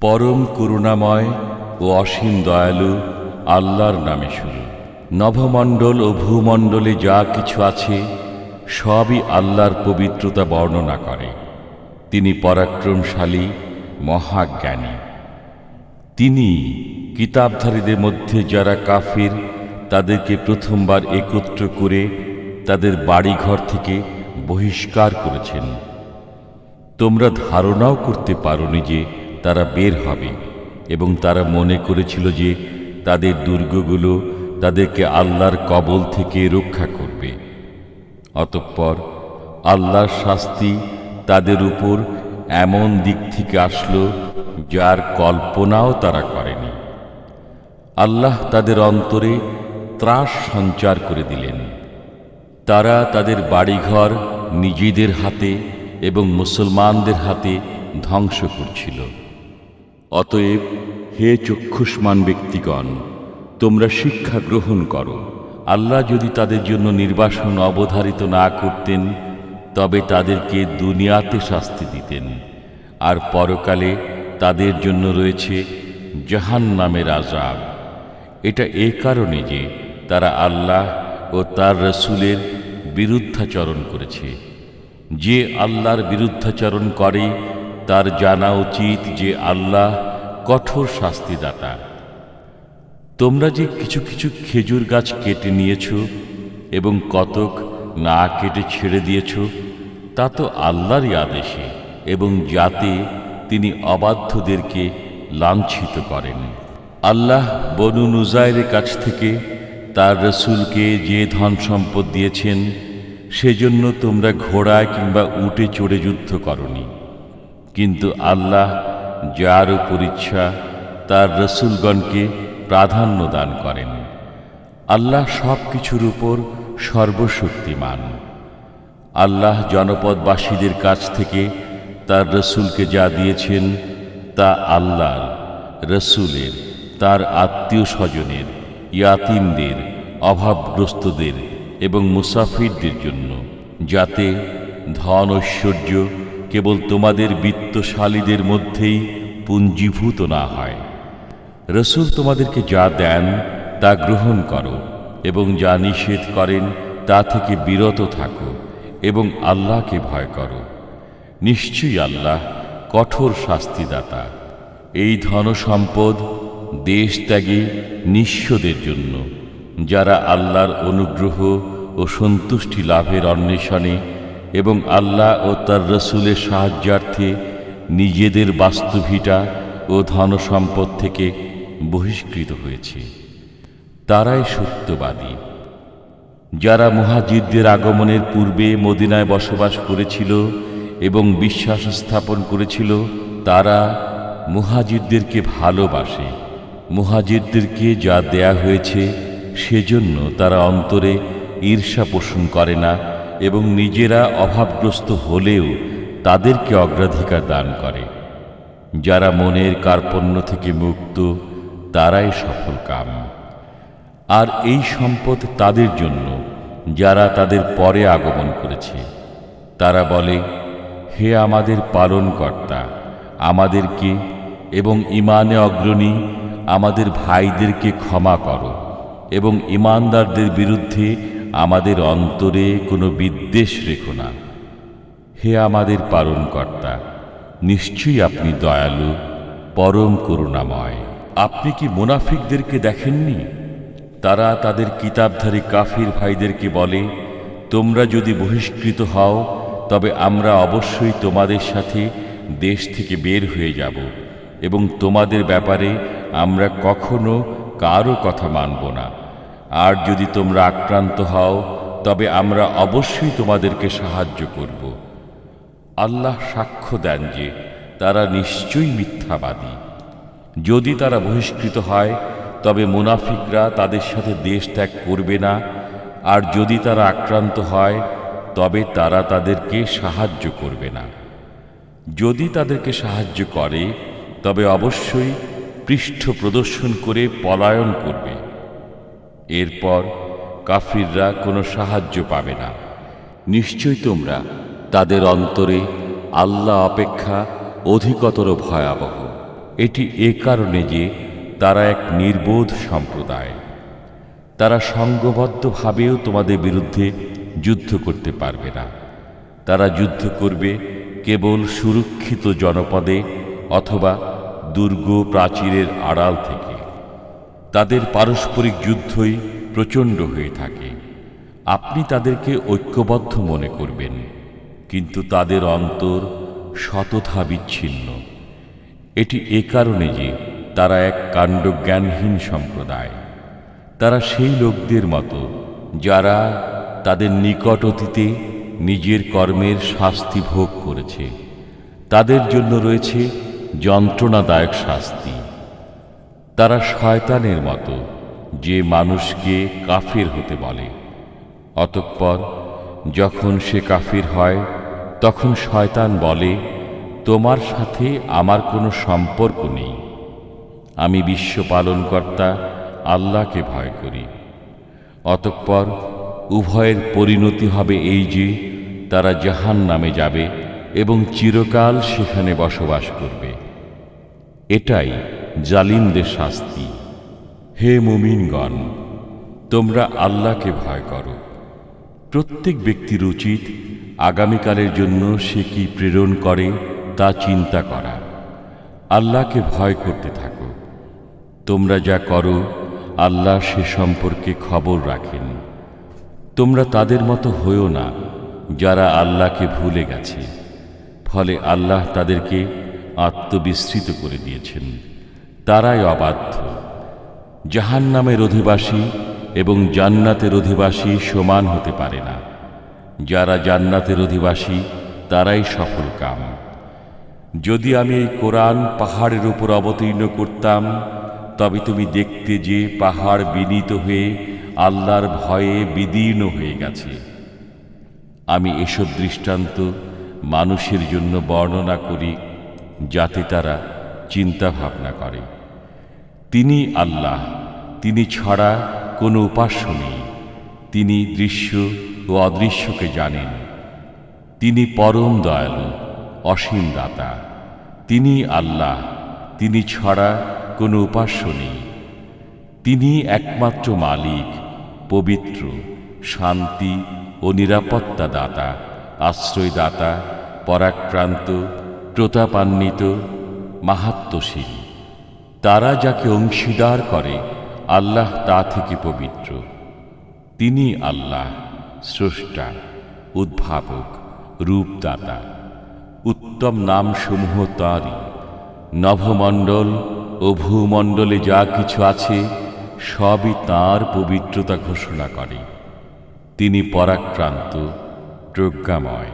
পরম করুণাময় ও অসীম দয়ালু আল্লাহর নামে শুরু। নভমণ্ডল ও ভূমণ্ডলে যা কিছু আছে সবই আল্লাহর পবিত্রতা বর্ণনা করে। তিনি পরাক্রমশালী, মহাজ্ঞানী। তিনি কিতাবধারীদের মধ্যে যারা কাফির তাদেরকে প্রথমবার একত্র করে তাদের বাড়িঘর থেকে বহিষ্কার করেছেন। তোমরা ধারণাও করতে পারোনি যে তারা বের হবে, এবং তারা মনে করেছিল যে তাদের দুর্গগুলো তাদেরকে আল্লাহর কবল থেকে রক্ষা করবে। অতঃপর আল্লাহর শাস্তি তাদের উপর এমন দিক থেকে আসলো যার কল্পনাও তারা করেনি। আল্লাহ তাদের অন্তরে ত্রাস সঞ্চার করে দিলেন। তারা তাদের বাড়িঘর নিজেদের হাতে এবং মুসলমানদের হাতে ধ্বংস করছিল। অতএব হে চক্ষুষ্মান ব্যক্তিগণ, তোমরা শিক্ষা গ্রহণ করো। আল্লাহ যদি তাদের জন্য নির্বাসন অবধারিত না করতেন তবে তাদেরকে দুনিয়াতে শাস্তি দিতেন, আর পরকালে তাদের জন্য রয়েছে জাহান্নামের আযাব। এটা এ কারণে যে তারা আল্লাহ ও তার রাসূলের বিরুদ্ধাচরণ করেছে। যে আল্লাহর বিরুদ্ধাচরণ করে তার জানা উচিত যে আল্লাহ কঠোর শাস্তিদাতা। তোমরা যে কিছু কিছু খেজুর গাছ কেটে নিয়েছ এবং কতক না কেটে ছেড়ে দিয়েছ, তা তো আল্লাহরই আদেশে, এবং যাতে তিনি অবাধ্যদেরকে লাঞ্ছিত করেন। আল্লাহ বনু নুযায়রের কাছ থেকে তার রাসূলকে যে ধন সম্পদ দিয়েছেন সেজন্য তোমরা ঘোড়ায় কিংবা উটে চড়ে যুদ্ধ করনি, কিন্তু আল্লাহ যার উপর ইচ্ছা তার রাসূলগণকে প্রাধান্য দান করেন। আল্লাহ সব কিছুর উপর সর্বশক্তিমান। আল্লাহ জনপদবাসীদের কাছ থেকে তার রাসূলকে যা দিয়েছেন তা আল্লাহর, রাসূলের, তার আত্মীয় স্বজনের, ইয়াতীমদের, অভাবগ্রস্তদের এবং মুসাফিরদের জন্য, যাতে ধন ঐশ্বর্য কেবল তোমাদের বিত্তশালীদের মধ্যেই পুঞ্জীভূত না হয়। রাসূল তোমাদেরকে যা দেন তা গ্রহণ করো, এবং যা নিষেধ করেন তা থেকে বিরত থাকো, এবং আল্লাহকে ভয় করো। নিশ্চয়ই আল্লাহ কঠোর শাস্তিদাতা। এই ধনসম্পদ দেশত্যাগী নিঃস্বদের জন্য, যারা আল্লাহর অনুগ্রহ ও সন্তুষ্টি লাভের অন্বেষণে এবং আল্লাহ ও তার রাসূলের সাহায্যার্থে নিজেদের বাস্তুভিটা ও ধনসম্পদ থেকে বহিষ্কৃত হয়েছে। তারাই সত্যবাদী। যারা মুহাজিরদের আগমনের পূর্বে মদিনায় বসবাস করেছিল এবং বিশ্বাস স্থাপন করেছিল, তারা মুহাজিরদেরকে ভালোবাসে। মুহাজিরদেরকে যা দেয়া হয়েছে সেজন্য তারা অন্তরে ঈর্ষা পোষণ করে না, এবং নিজেরা অভাবগ্রস্ত হলেও তাদেরকে অগ্রাধিকার দান করে। যারা মনের কার্পণ্য থেকে মুক্ত তারাই সফলকাম। আর এই সম্পদ তাদের জন্য যারা তাদের পরে আগমন করেছে। তারা বলে, হে আমাদের পালনকর্তা, আমাদেরকে এবং ঈমানে অগ্রণী আমাদের ভাইদেরকে ক্ষমা করো, এবং ঈমানদারদের বিরুদ্ধে আমাদের অন্তরে কোনো বিদ্বেষ রেখো না। হে আমাদের পালনকর্তা, নিশ্চয়ই আপনি দয়ালু, পরম করুণাময়। আপনি কি মুনাফিকদেরকে দেখেননি? তারা তাদের কিতাবধারী কাফির ভাইদেরকে বলে, তোমরা যদি বহিষ্কৃত হও তবে আমরা অবশ্যই তোমাদের সাথে দেশ থেকে বের হয়ে যাব, এবং তোমাদের ব্যাপারে আমরা কখনো কারো কথা মানব না। আর যদি তোমরা আক্রান্ত হও তবে আমরা অবশ্যই তোমাদেরকে সাহায্য করব। আল্লাহ সাক্ষ্য দেন যে তারা নিশ্চয়ই মিথ্যাবাদী। যদি তারা বহিষ্কৃত হয় তবে মুনাফিকরা তাদের সাথে দেশ ত্যাগ করবে না, আর যদি তারা আক্রান্ত হয় তবে তারা তাদেরকে সাহায্য করবে না। যদি তাদেরকে সাহায্য করে তবে অবশ্যই পৃষ্ঠ প্রদর্শন করে পলায়ন করবে। এরপর কাফিররা কোনো সাহায্য পাবে না। নিশ্চয়ই তোমরা তাদের অন্তরে আল্লাহ অপেক্ষা অধিকতর ভয়াবহ। এটি এ কারণে যে তারা এক নির্বোধ সম্প্রদায়। তারা সংঘবদ্ধভাবেও তোমাদের বিরুদ্ধে যুদ্ধ করতে পারবে না। তারা যুদ্ধ করবে কেবল সুরক্ষিত জনপদে অথবা দুর্গ প্রাচীরের আড়াল থেকে। তাদের পারস্পরিক যুদ্ধই প্রচণ্ড হয়ে থাকে। আপনি তাদেরকে ঐক্যবদ্ধ মনে করবেন, কিন্তু তাদের অন্তর শতথা বিচ্ছিন্ন। এটি এ কারণে যে তারা এক কাণ্ডজ্ঞানহীন সম্প্রদায়। তারা সেই লোকদের মতো যারা তাদের নিকট অতীতে নিজের কর্মের শাস্তি ভোগ করেছে। তাদের জন্য রয়েছে যন্ত্রণাদায়ক শাস্তি। তারা শয়তানের মতো, যে মানুষকে কাফির হতে বলে। অতঃপর যখন সে কাফির হয়, তখন শয়তান বলে, তোমার সাথে আমার কোনো সম্পর্ক নেই। আমি বিশ্ব পালনকর্তা আল্লাহকে ভয় করি। অতঃপর উভয়ের পরিণতি হবে এই যে তারা জাহান্নামে যাবে এবং চিরকাল সেখানে বসবাস করবে। এটাই জালিমদের শাস্তি। হে মুমিনগণ, তোমরা আল্লাহকে ভয় করো। প্রত্যেক ব্যক্তির উচিত আগামীকালের জন্য সে কি প্রেরণ করে তা চিন্তা করা। আল্লাহকে ভয় করতে থাকো। তোমরা যা করো আল্লাহ সে সম্পর্কে খবর রাখেন। তোমরা তাদের মতো হইও না যারা আল্লাহকে ভুলে গেছে, ফলে আল্লাহ তাদেরকে আত্মবিস্মৃত করে দিয়েছেন। তারাই অবাধ্য। জাহান্নামের অধিবাসী এবং জান্নাতের অধিবাসী সমান হতে পারে না। যারা জান্নাতের অধিবাসী তারাই সফল কাম। যদি আমি এই কোরআন পাহাড়ের উপর অবতীর্ণ করতাম, তবে তুমি দেখতে যে পাহাড় বিনীত হয়ে আল্লাহর ভয়ে বিদীর্ণ হয়ে গেছে। আমি এসব দৃষ্টান্ত মানুষের জন্য বর্ণনা করি, যাতে তারা চিন্তা ভাবনা করে। তিনি আল্লাহ, তিনি ছাড়া কোনো উপাস্য নেই। তিনি দৃশ্য ও অদৃশ্যকে জানেন। তিনি পরম দয়ালু, অসীম দাতা। তিনি আল্লাহ, তিনি ছাড়া কোনো উপাস্য নেই। তিনি একমাত্র মালিক, পবিত্র, শান্তি ও নিরাপত্তা দাতা, আশ্রয়দাতা, পরাক্রান্ত, প্রতাপান্বিত, মাহাত্ম্যশীল। তারা যাকে অংশীদার করে আল্লাহ তা থেকে পবিত্র। তিনি আল্লাহ, স্রষ্টা, উদ্ভাবক, রূপদাতা। উত্তম নামসমূহ তাঁরই। নভমণ্ডল ও ভূমণ্ডলে যা কিছু আছে সবই তাঁর পবিত্রতা ঘোষণা করে। তিনি পরাক্রান্ত, প্রজ্ঞাময়।